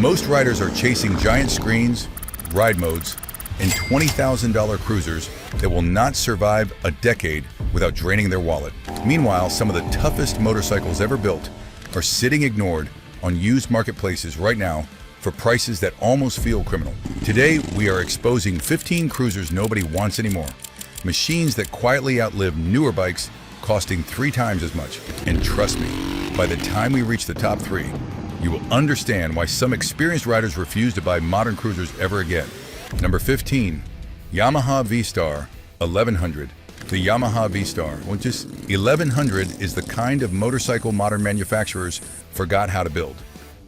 Most riders are chasing giant screens, ride modes, and $20,000 cruisers that will not survive a decade without draining their wallet. Meanwhile, some of the toughest motorcycles ever built are sitting ignored on used marketplaces right now for prices that almost feel criminal. Today, we are exposing 15 cruisers nobody wants anymore. Machines that quietly outlive newer bikes costing 3 times as much. And trust me, by the time we reach the top 3, you will understand why some experienced riders refuse to buy modern cruisers ever again. Number 15, Yamaha V-Star 1100. The Yamaha V-Star, which is 1100, is the kind of motorcycle modern manufacturers forgot how to build.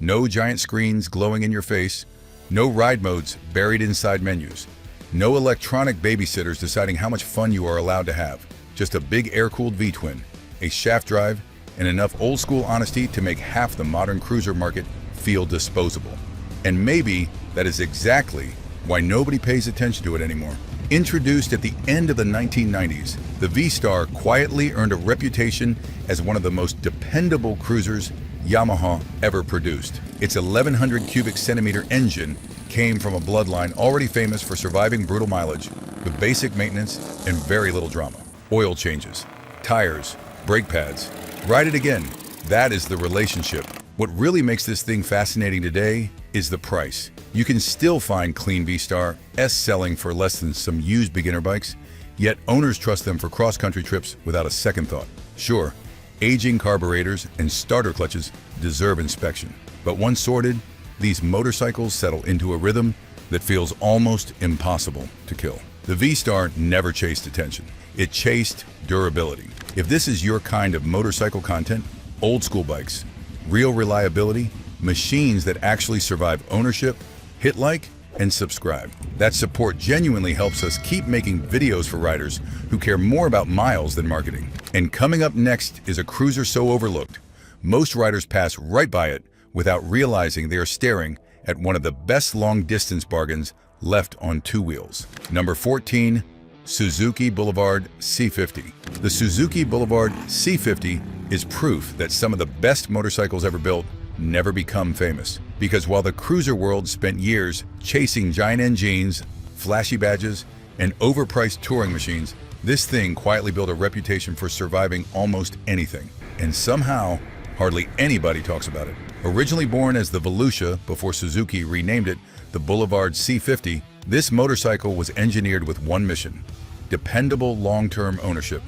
No giant screens glowing in your face, no ride modes buried inside menus, no electronic babysitters deciding how much fun you are allowed to have. Just a big air-cooled V-twin, a shaft drive, and enough old-school honesty to make half the modern cruiser market feel disposable. And maybe that is exactly why nobody pays attention to it anymore. Introduced at the end of the 1990s, the V-Star quietly earned a reputation as one of the most dependable cruisers Yamaha ever produced. Its 1100 cubic centimeter engine came from a bloodline already famous for surviving brutal mileage with basic maintenance and very little drama. Oil changes, tires, brake pads. Ride it again. That is the relationship. What really makes this thing fascinating today is the price. You can still find clean V-Star S selling for less than some used beginner bikes, yet owners trust them for cross-country trips without a second thought. Sure, aging carburetors and starter clutches deserve inspection, but once sorted, these motorcycles settle into a rhythm that feels almost impossible to kill. The V-Star never chased attention. It chased durability. If this is your kind of motorcycle content, old school bikes, real reliability, machines that actually survive ownership, hit like and subscribe. That support genuinely helps us keep making videos for riders who care more about miles than marketing. And coming up next is a cruiser so overlooked, most riders pass right by it without realizing they are staring at one of the best long-distance bargains left on 2 wheels. Number 14, Suzuki Boulevard C50. The Suzuki Boulevard C50 is proof that some of the best motorcycles ever built never become famous. Because while the cruiser world spent years chasing giant engines, flashy badges, and overpriced touring machines, this thing quietly built a reputation for surviving almost anything. And somehow, hardly anybody talks about it. Originally born as the Volusia before Suzuki renamed it the Boulevard C50, this motorcycle was engineered with one mission: dependable long-term ownership.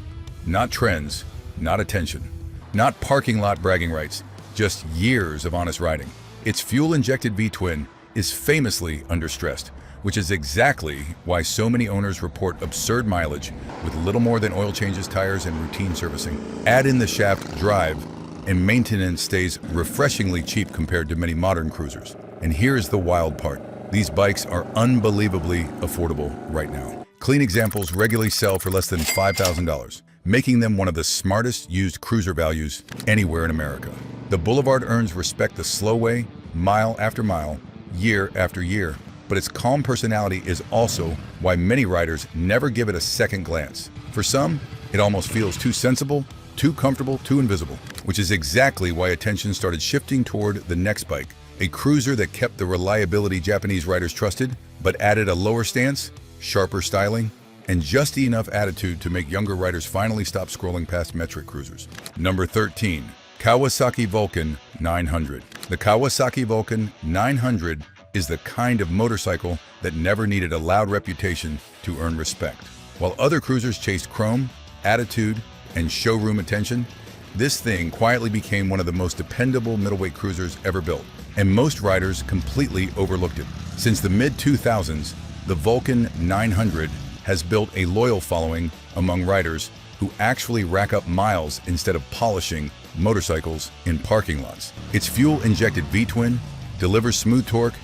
Not trends, not attention, not parking lot bragging rights, just years of honest riding. Its fuel-injected V-twin is famously understressed, which is exactly why so many owners report absurd mileage with little more than oil changes, tires, and routine servicing. Add in the shaft drive, and maintenance stays refreshingly cheap compared to many modern cruisers. And here's the wild part. These bikes are unbelievably affordable right now. Clean examples regularly sell for less than $5,000, making them one of the smartest used cruiser values anywhere in America. The Boulevard earns respect the slow way, mile after mile, year after year. But its calm personality is also why many riders never give it a second glance. For some, it almost feels too sensible, too comfortable, too invisible, which is exactly why attention started shifting toward the next bike, a cruiser that kept the reliability Japanese riders trusted, but added a lower stance, sharper styling, and just enough attitude to make younger riders finally stop scrolling past metric cruisers. Number 13, Kawasaki Vulcan 900. The Kawasaki Vulcan 900 is the kind of motorcycle that never needed a loud reputation to earn respect. While other cruisers chased chrome, attitude, and showroom attention, this thing quietly became one of the most dependable middleweight cruisers ever built, and most riders completely overlooked it. Since the mid-2000s, the Vulcan 900 has built a loyal following among riders who actually rack up miles instead of polishing motorcycles in parking lots. Its fuel-injected V-twin delivers smooth torque,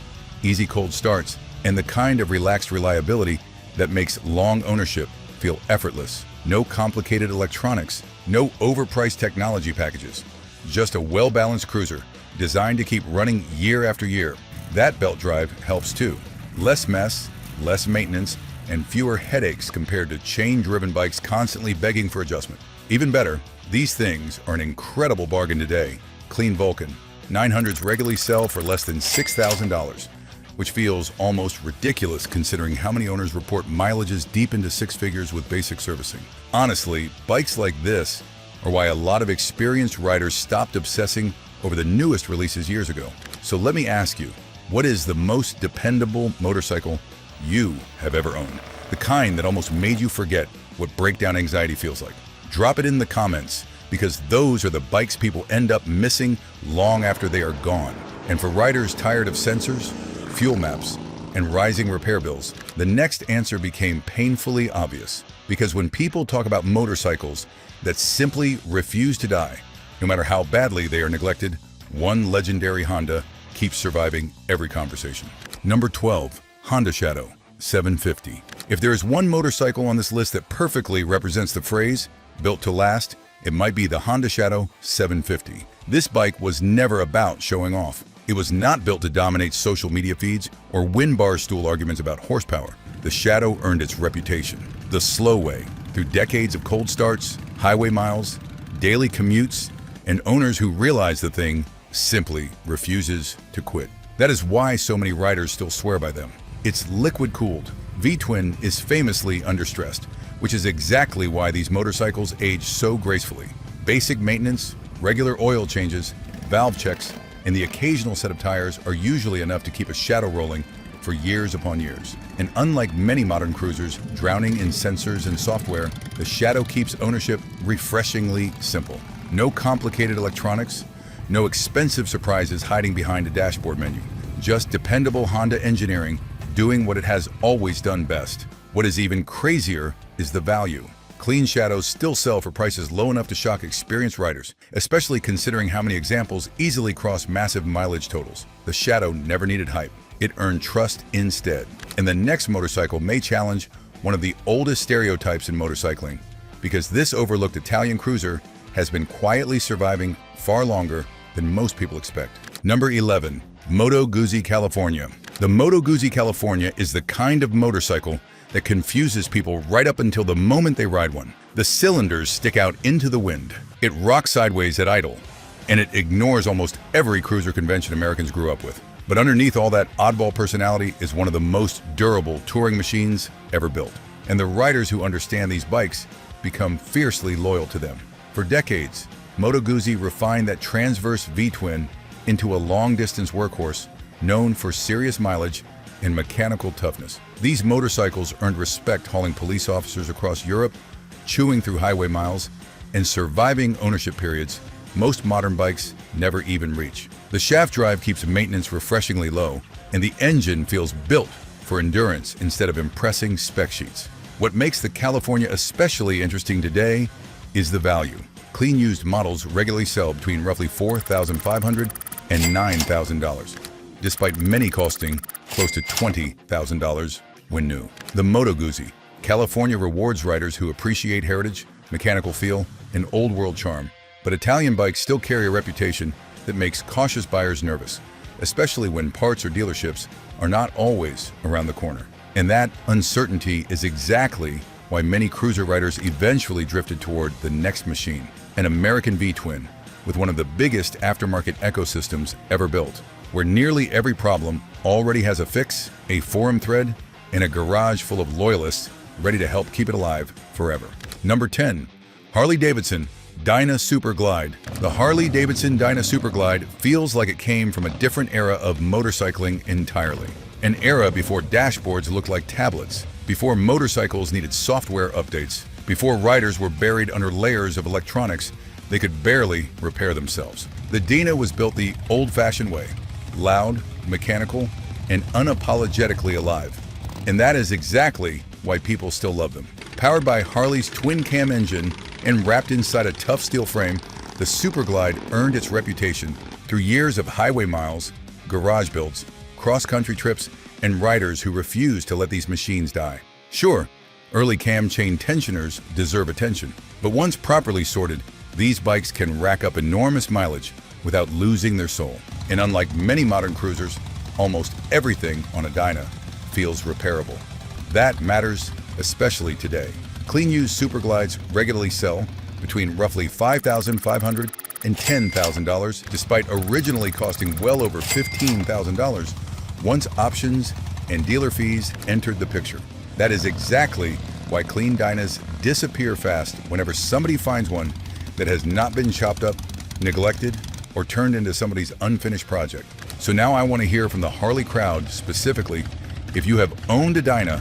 easy cold starts, and the kind of relaxed reliability that makes long ownership feel effortless. No complicated electronics, no overpriced technology packages, just a well-balanced cruiser designed to keep running year after year. That belt drive helps too. Less mess, less maintenance, and fewer headaches compared to chain-driven bikes constantly begging for adjustment. Even better, these things are an incredible bargain today. Clean Vulcan, 900s regularly sell for less than $6,000, which feels almost ridiculous considering how many owners report mileages deep into six figures with basic servicing. Honestly, bikes like this are why a lot of experienced riders stopped obsessing over the newest releases years ago. So let me ask you, what is the most dependable motorcycle you have ever owned? The kind that almost made you forget what breakdown anxiety feels like. Drop it in the comments, because those are the bikes people end up missing long after they are gone. And for riders tired of sensors, fuel maps, and rising repair bills, the next answer became painfully obvious. Because when people talk about motorcycles that simply refuse to die, no matter how badly they are neglected, one legendary Honda keeps surviving every conversation. Number 12, Honda Shadow 750. If there is one motorcycle on this list that perfectly represents the phrase, built to last, it might be the Honda Shadow 750. This bike was never about showing off. It was not built to dominate social media feeds or win bar stool arguments about horsepower. The Shadow earned its reputation the slow way, through decades of cold starts, highway miles, daily commutes, and owners who realize the thing simply refuses to quit. That is why so many riders still swear by them. It's liquid-cooled. V-twin is famously understressed, which is exactly why these motorcycles age so gracefully. Basic maintenance, regular oil changes, valve checks, and the occasional set of tires are usually enough to keep a Shadow rolling for years upon years. And unlike many modern cruisers drowning in sensors and software, the Shadow keeps ownership refreshingly simple. No complicated electronics, no expensive surprises hiding behind a dashboard menu. Just dependable Honda engineering doing what it has always done best. What is even crazier is the value. Clean Shadows still sell for prices low enough to shock experienced riders, especially considering how many examples easily cross massive mileage totals. The Shadow never needed hype. It earned trust instead. And the next motorcycle may challenge one of the oldest stereotypes in motorcycling, because this overlooked Italian cruiser has been quietly surviving far longer than most people expect. Number 11, Moto Guzzi California. The Moto Guzzi California is the kind of motorcycle that confuses people right up until the moment they ride one. The cylinders stick out into the wind. It rocks sideways at idle, and it ignores almost every cruiser convention Americans grew up with. But underneath all that oddball personality is one of the most durable touring machines ever built. And the riders who understand these bikes become fiercely loyal to them. For decades, Moto Guzzi refined that transverse V-twin into a long-distance workhorse known for serious mileage and mechanical toughness. These motorcycles earned respect hauling police officers across Europe, chewing through highway miles, and surviving ownership periods most modern bikes never even reach. The shaft drive keeps maintenance refreshingly low, and the engine feels built for endurance instead of impressing spec sheets. What makes the California especially interesting today is the value. Clean used models regularly sell between roughly $4,500 and $9,000, despite many costing close to $20,000 when new. The Moto Guzzi California rewards riders who appreciate heritage, mechanical feel, and old world charm. But Italian bikes still carry a reputation that makes cautious buyers nervous, especially when parts or dealerships are not always around the corner. And that uncertainty is exactly why many cruiser riders eventually drifted toward the next machine, an American V-twin with one of the biggest aftermarket ecosystems ever built, where nearly every problem already has a fix, a forum thread, and a garage full of loyalists ready to help keep it alive forever. Number 10, Harley-Davidson Dyna Super Glide. The Harley-Davidson Dyna Super Glide feels like it came from a different era of motorcycling entirely. An era before dashboards looked like tablets, before motorcycles needed software updates, before riders were buried under layers of electronics they could barely repair themselves. The Dyna was built the old-fashioned way, loud, mechanical, and unapologetically alive. And that is exactly why people still love them. Powered by Harley's twin-cam engine and wrapped inside a tough steel frame, the Super Glide earned its reputation through years of highway miles, garage builds, cross-country trips, and riders who refuse to let these machines die. Sure, early cam chain tensioners deserve attention, but once properly sorted, these bikes can rack up enormous mileage without losing their soul. And unlike many modern cruisers, almost everything on a Dyna feels repairable. That matters especially today. Clean used Super Glides regularly sell between roughly $5,500 and $10,000, despite originally costing well over $15,000, once options and dealer fees entered the picture. That is exactly why clean Dynas disappear fast whenever somebody finds one that has not been chopped up, neglected, or turned into somebody's unfinished project. So now I want to hear from the Harley crowd specifically, if you have owned a Dyna,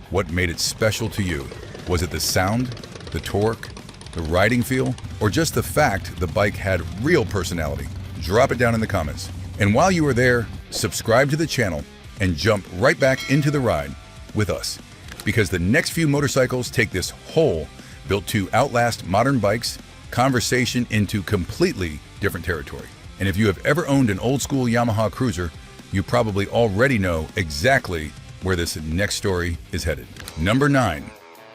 what made it special to you? Was it the sound, the torque, the riding feel, or just the fact the bike had real personality? Drop it down in the comments. And while you are there, subscribe to the channel and jump right back into the ride with us, because the next few motorcycles take this whole built to outlast modern bikes conversation into completely different territory. And if you have ever owned an old school Yamaha cruiser, you probably already know exactly where this next story is headed. Number 9,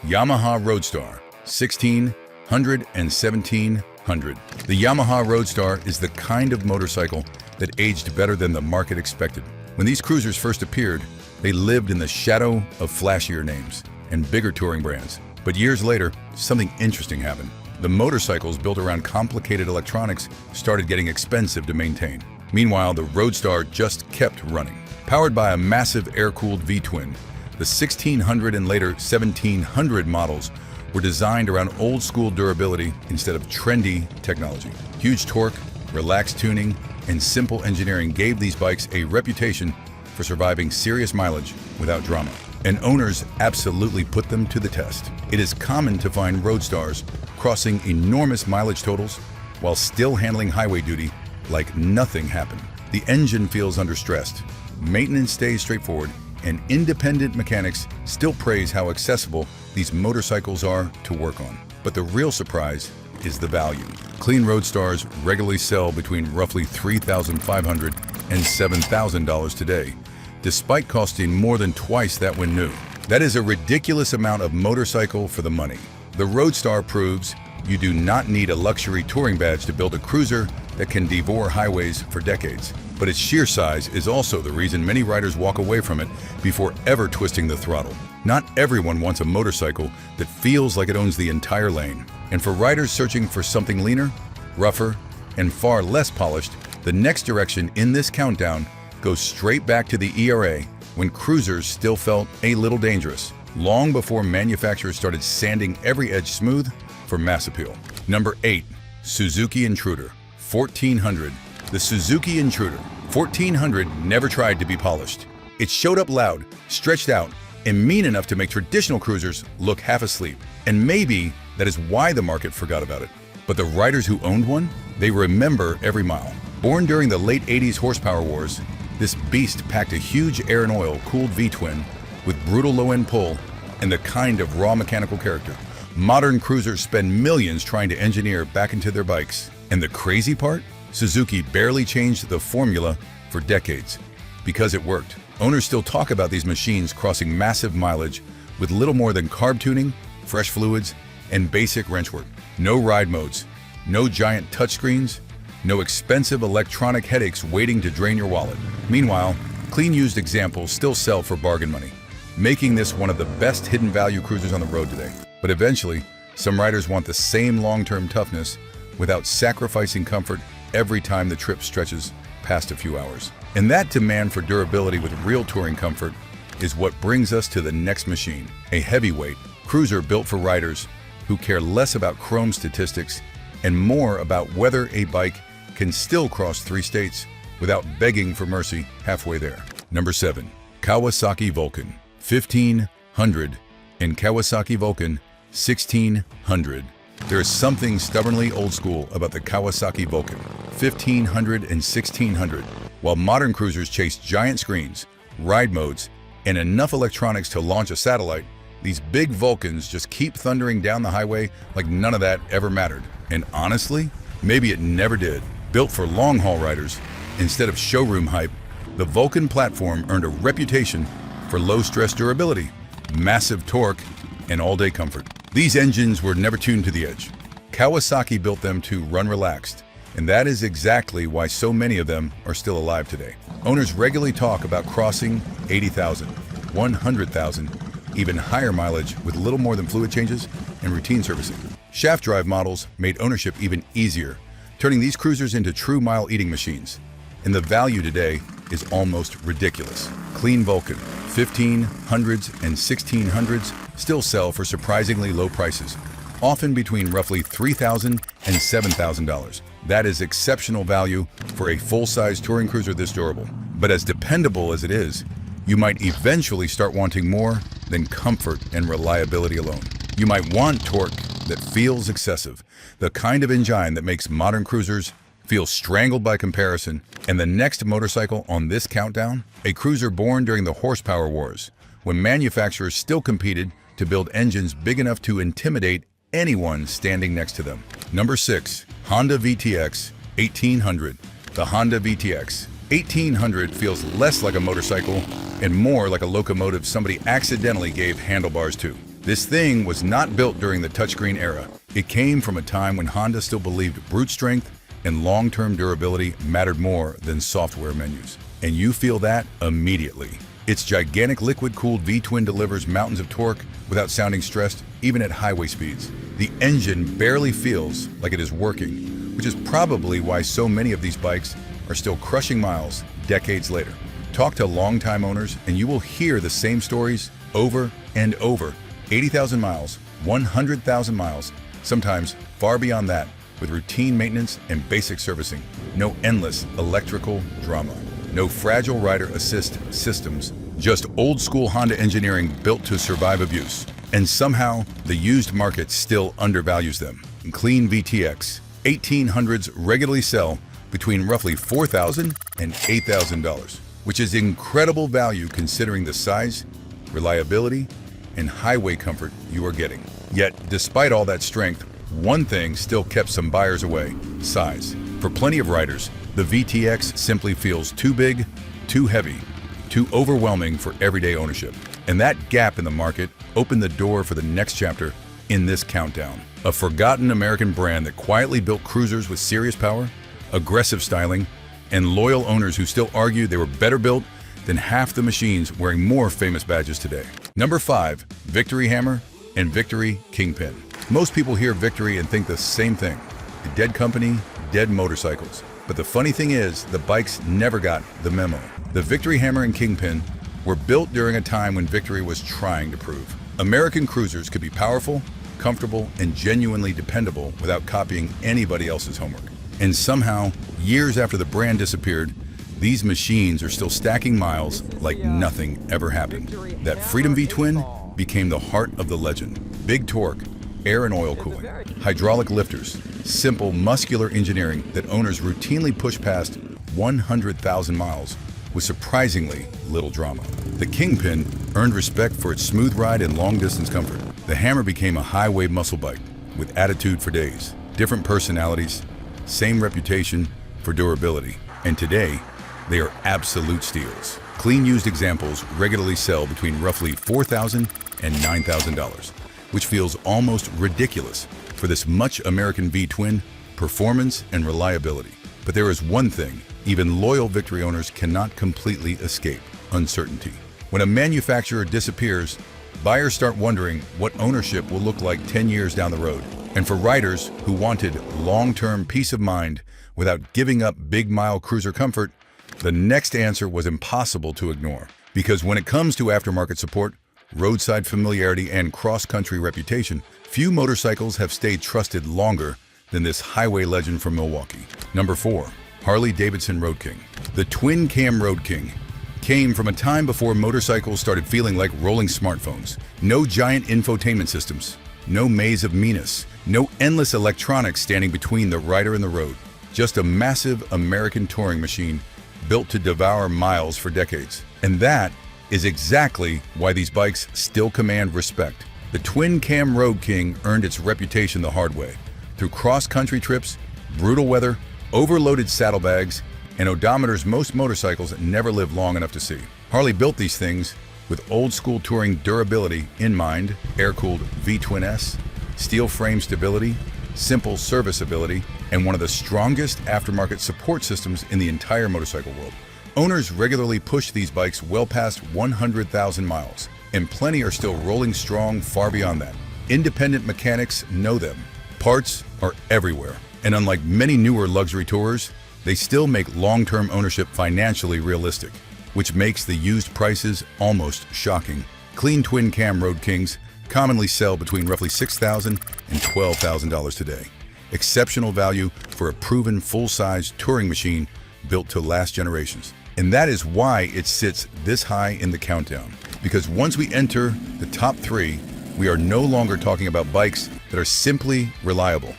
Yamaha Roadstar 1600 and 1700. The Yamaha Roadstar is the kind of motorcycle that aged better than the market expected. When these cruisers first appeared, they lived in the shadow of flashier names and bigger touring brands. But years later, something interesting happened. The motorcycles built around complicated electronics started getting expensive to maintain. Meanwhile, the Roadstar just kept running. Powered by a massive air-cooled V-twin, the 1600 and later 1700 models were designed around old-school durability instead of trendy technology. Huge torque, relaxed tuning, and simple engineering gave these bikes a reputation for surviving serious mileage without drama. And owners absolutely put them to the test. It is common to find Roadstars crossing enormous mileage totals while still handling highway duty like nothing happened. The engine feels understressed, maintenance stays straightforward, and independent mechanics still praise how accessible these motorcycles are to work on. But the real surprise is the value. Clean Roadstars regularly sell between roughly $3,500 and $7,000 today, despite costing more than twice that when new. That is a ridiculous amount of motorcycle for the money. The Roadstar proves you do not need a luxury touring badge to build a cruiser that can devour highways for decades. But its sheer size is also the reason many riders walk away from it before ever twisting the throttle. Not everyone wants a motorcycle that feels like it owns the entire lane. And for riders searching for something leaner, rougher, and far less polished, the next direction in this countdown goes straight back to the ERA, when cruisers still felt a little dangerous, long before manufacturers started sanding every edge smooth for mass appeal. Number 8, Suzuki Intruder 1400. The Suzuki Intruder 1400 never tried to be polished. It showed up loud, stretched out, and mean enough to make traditional cruisers look half asleep. And maybe that is why the market forgot about it. But the riders who owned one, they remember every mile. Born during the late 80s horsepower wars, this beast packed a huge air and oil cooled V-twin with brutal low-end pull and the kind of raw mechanical character modern cruisers spend millions trying to engineer back into their bikes. And the crazy part? Suzuki barely changed the formula for decades because it worked. Owners still talk about these machines crossing massive mileage with little more than carb tuning, fresh fluids, and basic wrench work. No ride modes, no giant touchscreens, no expensive electronic headaches waiting to drain your wallet. Meanwhile, clean used examples still sell for bargain money, making this one of the best hidden value cruisers on the road today. But eventually, some riders want the same long-term toughness without sacrificing comfort every time the trip stretches past a few hours. And that demand for durability with real touring comfort is what brings us to the next machine, a heavyweight cruiser built for riders who care less about chrome statistics and more about whether a bike can still cross 3 states without begging for mercy halfway there. Number 7, Kawasaki Vulcan 1500 and Kawasaki Vulcan 1600. There is something stubbornly old school about the Kawasaki Vulcan 1500 and 1600. While modern cruisers chase giant screens, ride modes, and enough electronics to launch a satellite, these big Vulcans just keep thundering down the highway like none of that ever mattered. And honestly, maybe it never did. Built for long-haul riders, instead of showroom hype, the Vulcan platform earned a reputation for low-stress durability, massive torque, and all-day comfort. These engines were never tuned to the edge. Kawasaki built them to run relaxed, and that is exactly why so many of them are still alive today. Owners regularly talk about crossing 80,000, 100,000, even higher mileage with little more than fluid changes and routine servicing. Shaft drive models made ownership even easier turning these cruisers into true mile-eating machines. And the value today is almost ridiculous. Clean Vulcan, 1500s and 1600s still sell for surprisingly low prices, often between roughly $3,000 and $7,000. That is exceptional value for a full-size touring cruiser this durable. But as dependable as it is, you might eventually start wanting more than comfort and reliability alone. You might want torque that feels excessive, the kind of engine that makes modern cruisers feel strangled by comparison. And the next motorcycle on this countdown, a cruiser born during the horsepower wars, when manufacturers still competed to build engines big enough to intimidate anyone standing next to them. Number 6, Honda VTX 1800. The Honda VTX 1800 feels less like a motorcycle and more like a locomotive somebody accidentally gave handlebars to. This thing was not built during the touchscreen era. It came from a time when Honda still believed brute strength and long-term durability mattered more than software menus. And you feel that immediately. Its gigantic liquid-cooled V-twin delivers mountains of torque without sounding stressed, even at highway speeds. The engine barely feels like it is working, which is probably why so many of these bikes are still crushing miles decades later. Talk to longtime owners and you will hear the same stories over and over. 80,000 miles, 100,000 miles, sometimes far beyond that, with routine maintenance and basic servicing. No endless electrical drama. No fragile rider assist systems. Just old school Honda engineering built to survive abuse. And somehow, the used market still undervalues them. Clean VTX 1800s regularly sell between roughly $4,000 and $8,000, which is incredible value considering the size, reliability, and highway comfort you are getting. Yet, despite all that strength, one thing still kept some buyers away: size. For plenty of riders, the VTX simply feels too big, too heavy, too overwhelming for everyday ownership. And that gap in the market opened the door for the next chapter in this countdown. A forgotten American brand that quietly built cruisers with serious power, aggressive styling, and loyal owners who still argue they were better built than half the machines wearing more famous badges today. Number 5, Victory Hammer and Victory Kingpin. Most people hear Victory and think the same thing: a dead company, dead motorcycles. But the funny thing is, the bikes never got the memo. The Victory Hammer and Kingpin were built during a time when Victory was trying to prove American cruisers could be powerful, comfortable, and genuinely dependable without copying anybody else's homework. And somehow, years after the brand disappeared, these machines are still stacking miles like nothing ever happened. That Freedom V-twin became the heart of the legend. Big torque, air and oil cooling, hydraulic lifters, simple muscular engineering that owners routinely push past 100,000 miles with surprisingly little drama. The Kingpin earned respect for its smooth ride and long-distance comfort. The Hammer became a highway muscle bike with attitude for days, different personalities, same reputation for durability. And today, they are absolute steals. Clean used examples regularly sell between roughly $4,000 and $9,000, which feels almost ridiculous for this much American V-twin performance and reliability. But there is one thing even loyal Victory owners cannot completely escape: uncertainty. When a manufacturer disappears, buyers start wondering what ownership will look like 10 years down the road. And for riders who wanted long-term peace of mind without giving up big mile cruiser comfort, the next answer was impossible to ignore. Because when it comes to aftermarket support, roadside familiarity, and cross-country reputation, few motorcycles have stayed trusted longer than this highway legend from Milwaukee. Number 4, Harley-Davidson Road King. The twin-cam Road King came from a time before motorcycles started feeling like rolling smartphones. No giant infotainment systems, no maze of meanness, no endless electronics standing between the rider and the road. Just a massive American touring machine built to devour miles for decades. And that is exactly why these bikes still command respect. The twin-cam Road King earned its reputation the hard way, through cross-country trips, brutal weather, overloaded saddlebags, and odometers most motorcycles never live long enough to see. Harley built these things with old-school touring durability in mind: air-cooled V-twin-S, steel frame stability, simple serviceability, and one of the strongest aftermarket support systems in the entire motorcycle world. Owners regularly push these bikes well past 100,000 miles, and plenty are still rolling strong far beyond that. Independent mechanics know them. Parts are everywhere, And unlike many newer luxury tourers, they still make long-term ownership financially realistic, which makes the used prices almost shocking. Clean twin-cam Road Kings commonly sell between roughly $6,000 and $12,000 today. Exceptional value for a proven full-size touring machine built to last generations. And that is why it sits this high in the countdown. Because once we enter the top 3, we are no longer talking about bikes that are simply reliable.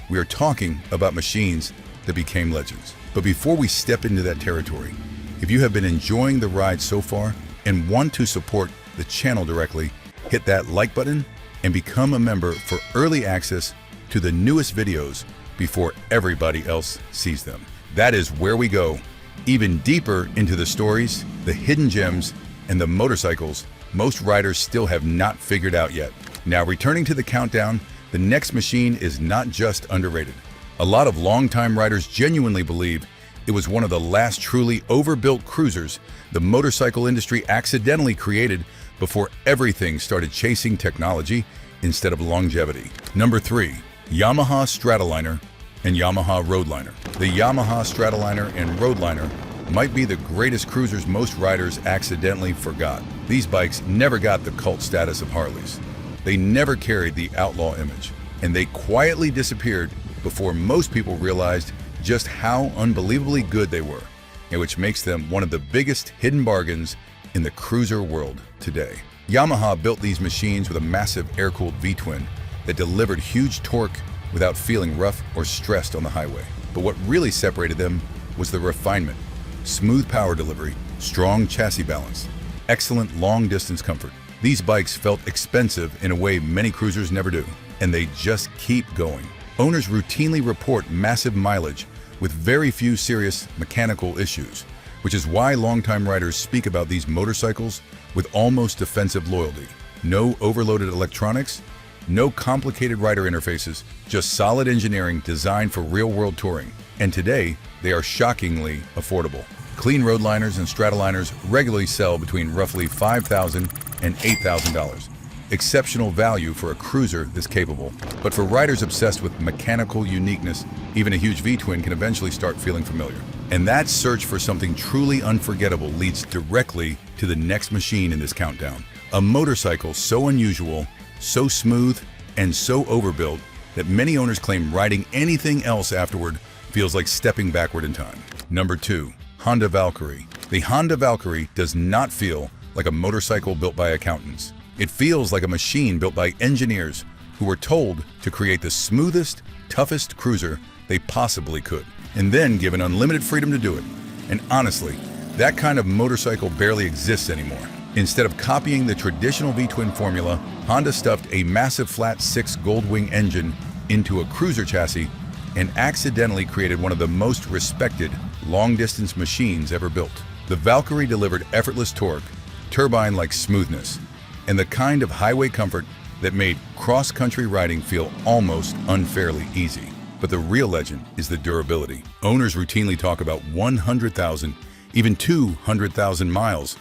We are talking about machines that became legends. But before we step into that territory, if you have been enjoying the ride so far and want to support the channel directly, hit that like button and become a member for early access to the newest videos before everybody else sees them. That is where we go, even deeper into the stories, the hidden gems, and the motorcycles most riders still have not figured out yet. Now, returning to the countdown, the next machine is not just underrated. A lot of longtime riders genuinely believe it was one of the last truly overbuilt cruisers the motorcycle industry accidentally created before everything started chasing technology instead of longevity. Number 3, Yamaha Stratoliner and Yamaha Roadliner. The Yamaha Stratoliner and Roadliner might be the greatest cruisers most riders accidentally forgot. These bikes never got the cult status of Harleys. They never carried the outlaw image, and they quietly disappeared before most people realized just how unbelievably good they were, and which makes them one of the biggest hidden bargains in the cruiser world today. Yamaha built these machines with a massive air-cooled V-twin that delivered huge torque without feeling rough or stressed on the highway. But what really separated them was the refinement, smooth power delivery, strong chassis balance, excellent long-distance comfort. These bikes felt expensive in a way many cruisers never do, and they just keep going. Owners routinely report massive mileage with very few serious mechanical issues, which is why longtime riders speak about these motorcycles with almost defensive loyalty. No overloaded electronics, no complicated rider interfaces, just solid engineering designed for real-world touring. And today, they are shockingly affordable. Clean Roadliners and Stratoliners regularly sell between roughly $5,000 and $8,000. Exceptional value for a cruiser this capable. But for riders obsessed with mechanical uniqueness, even a huge V-twin can eventually start feeling familiar. And that search for something truly unforgettable leads directly to the next machine in this countdown. A motorcycle so unusual, so smooth, and so overbuilt that many owners claim riding anything else afterward feels like stepping backward in time. Number 2, Honda Valkyrie. The Honda Valkyrie does not feel like a motorcycle built by accountants. It feels like a machine built by engineers who were told to create the smoothest, toughest cruiser they possibly could, and then given unlimited freedom to do it. And honestly, that kind of motorcycle barely exists anymore. Instead of copying the traditional V-twin formula, Honda stuffed a massive flat 6 Goldwing engine into a cruiser chassis and accidentally created one of the most respected long-distance machines ever built. The Valkyrie delivered effortless torque, turbine-like smoothness, and the kind of highway comfort that made cross-country riding feel almost unfairly easy. But the real legend is the durability. Owners routinely talk about 100,000, even 200,000 miles,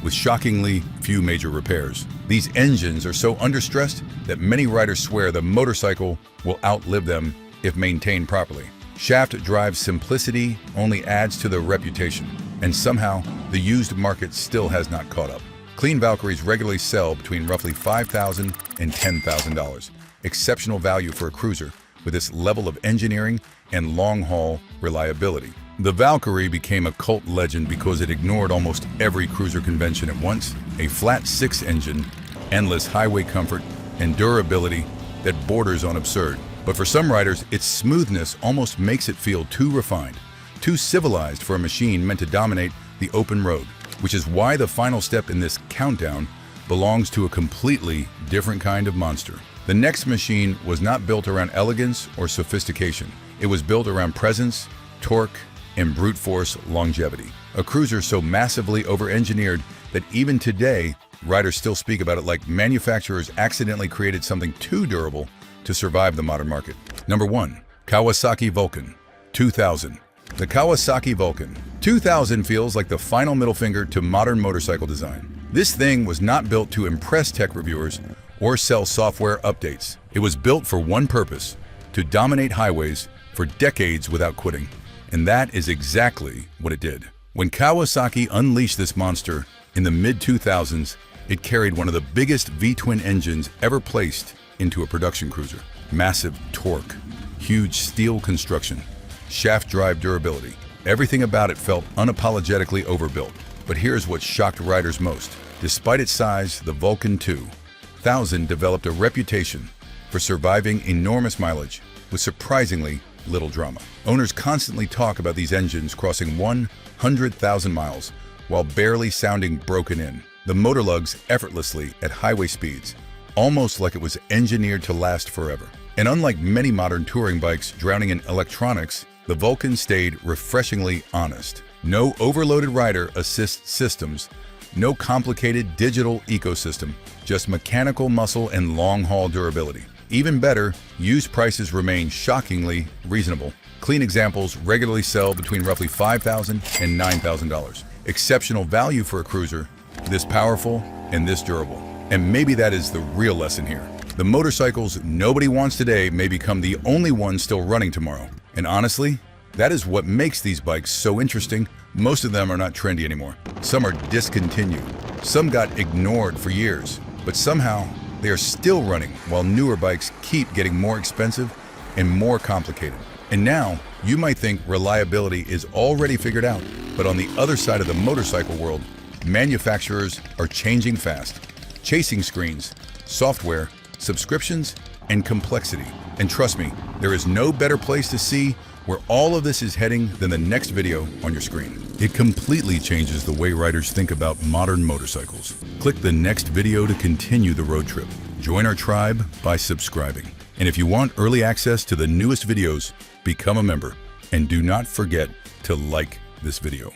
with shockingly few major repairs. These engines are so understressed that many riders swear the motorcycle will outlive them if maintained properly. Shaft drive simplicity only adds to their reputation, and somehow the used market still has not caught up. Clean Valkyries regularly sell between roughly $5,000 and $10,000. Exceptional value for a cruiser with this level of engineering and long-haul reliability. The Valkyrie became a cult legend because it ignored almost every cruiser convention at once. A flat 6 engine, endless highway comfort, and durability that borders on absurd. But for some riders, its smoothness almost makes it feel too refined, too civilized for a machine meant to dominate the open road, which is why the final step in this countdown belongs to a completely different kind of monster. The next machine was not built around elegance or sophistication. It was built around presence, torque, and brute force longevity. A cruiser so massively over-engineered that even today, riders still speak about it like manufacturers accidentally created something too durable to survive the modern market. Number 1, Kawasaki Vulcan, 2000. The Kawasaki Vulcan 2000 feels like the final middle finger to modern motorcycle design. This thing was not built to impress tech reviewers or sell software updates. It was built for one purpose: to dominate highways for decades without quitting. And that is exactly what it did. When Kawasaki unleashed this monster in the mid-2000s, it carried one of the biggest V-twin engines ever placed into a production cruiser. Massive torque, huge steel construction, shaft drive durability. Everything about it felt unapologetically overbuilt. But here's what shocked riders most. Despite its size, the Vulcan 2000 developed a reputation for surviving enormous mileage with surprisingly little drama. Owners constantly talk about these engines crossing 100,000 miles while barely sounding broken in. The motor lugs effortlessly at highway speeds, almost like it was engineered to last forever. And unlike many modern touring bikes drowning in electronics, the Vulcan stayed refreshingly honest. No overloaded rider assist systems, no complicated digital ecosystem, just mechanical muscle and long-haul durability. Even better, used prices remain shockingly reasonable. Clean examples regularly sell between roughly $5,000 and $9,000. Exceptional value for a cruiser this powerful and this durable. And maybe that is the real lesson here. The motorcycles nobody wants today may become the only ones still running tomorrow. And honestly, that is what makes these bikes so interesting. Most of them are not trendy anymore. Some are discontinued. Some got ignored for years. But somehow, they are still running while newer bikes keep getting more expensive and more complicated. And now, you might think reliability is already figured out. But on the other side of the motorcycle world, manufacturers are changing fast, chasing screens, software, subscriptions, and complexity. And trust me, there is no better place to see where all of this is heading than the next video on your screen. It completely changes the way riders think about modern motorcycles. Click the next video to continue the road trip. Join our tribe by subscribing. And if you want early access to the newest videos, become a member. And do not forget to like this video.